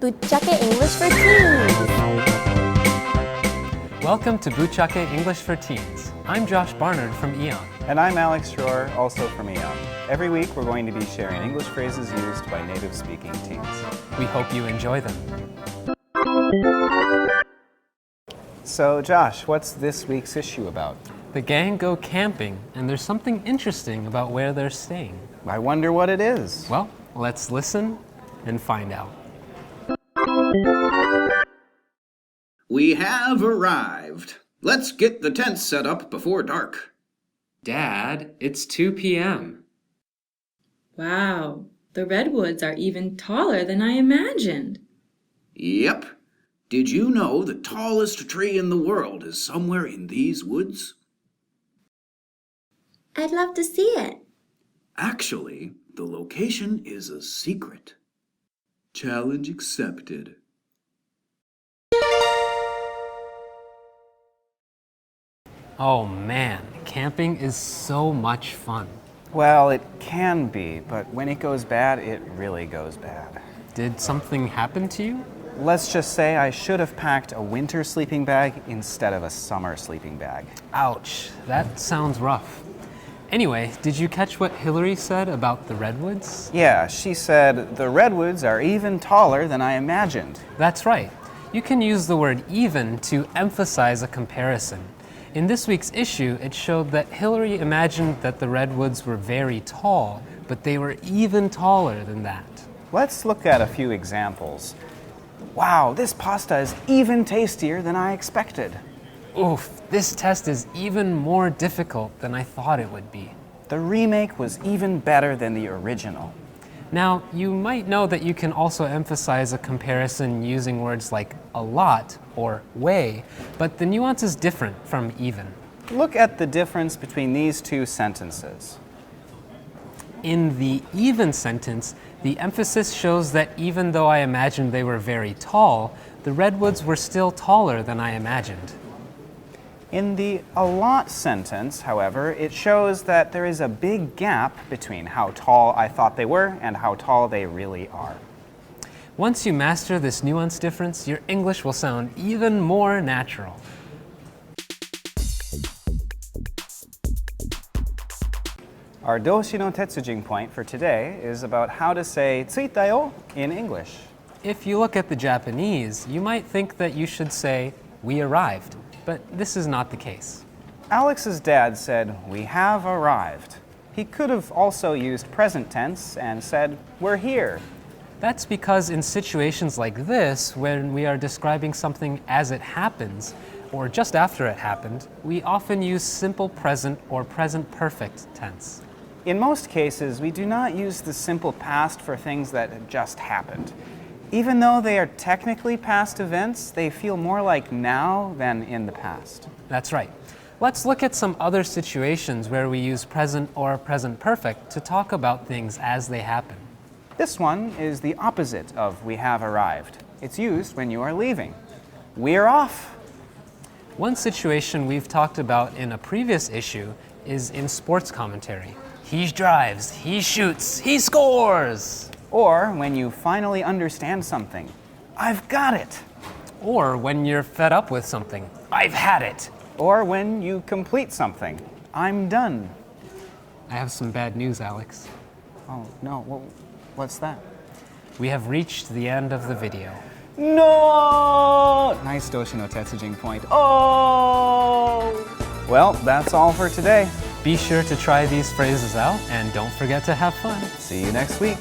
부chaque English for Teens. Welcome to Buchake English for Teens. I'm Josh Barnard from EON. And I'm Alex Schroer, also from EON. Every week we're going to be sharing English phrases used by native-speaking teens. We hope you enjoy them. So Josh, what's this week's issue about? The gang go camping, and there's something interesting about where they're staying. I wonder what it is. Well, let's listen and find out. We have arrived. Let's get the tent set up before dark. Dad, it's 2 p.m. Wow, the redwoods are even taller than I imagined. Yep. Did you know the tallest tree in the world is somewhere in these woods? I'd love to see it. Actually, the location is a secret. Challenge accepted. Oh man, camping is so much fun. Well, it can be, but when it goes bad, it really goes bad. Did something happen to you? Let's just say I should have packed a winter sleeping bag instead of a summer sleeping bag. Ouch, that sounds rough. Anyway, did you catch what Hillary said about the redwoods? Yeah, she said, the redwoods are even taller than I imagined. That's right. You can use the word even to emphasize a comparison. In this week's issue, it showed that Hillary imagined that the redwoods were very tall, but they were even taller than that. Let's look at a few examples. Wow, this pasta is even tastier than I expected. Oof, this test is even more difficult than I thought it would be. The remake was even better than the original. Now, you might know that you can also emphasize a comparison using words like a lot or way, but the nuance is different from even. Look at the difference between these two sentences. In the even sentence, the emphasis shows that even though I imagined they were very tall, the redwoods were still taller than I imagined. In the a lot sentence, however, it shows that there is a big gap between how tall I thought they were and how tall they really are. Once you master this nuance difference, your English will sound even more natural. Our Doshi no Tetsujin point for today is about how to say 着いたよ in English. If you look at the Japanese, you might think that you should say, we arrived, but this is not the case. Alex's dad said, we have arrived. He could have also used present tense and said, we're here. That's because in situations like this, when we are describing something as it happens, or just after it happened, we often use simple present or present perfect tense. In most cases, we do not use the simple past for things that have just happened. Even though they are technically past events, they feel more like now than in the past. That's right. Let's look at some other situations where we use present or present perfect to talk about things as they happen. This one is the opposite of we have arrived. It's used when you are leaving. We're off. One situation we've talked about in a previous issue is in sports commentary. He drives, he shoots, he scores! Or when you finally understand something, I've got it. Or when you're fed up with something, I've had it. Or when you complete something, I'm done. I have some bad news, Alex. Oh, no, what's that? We have reached the end of the video. No! Nice Doshi no Tetsujin point. Oh! Well, that's all for today. Be sure to try these phrases out and don't forget to have fun. See you next week.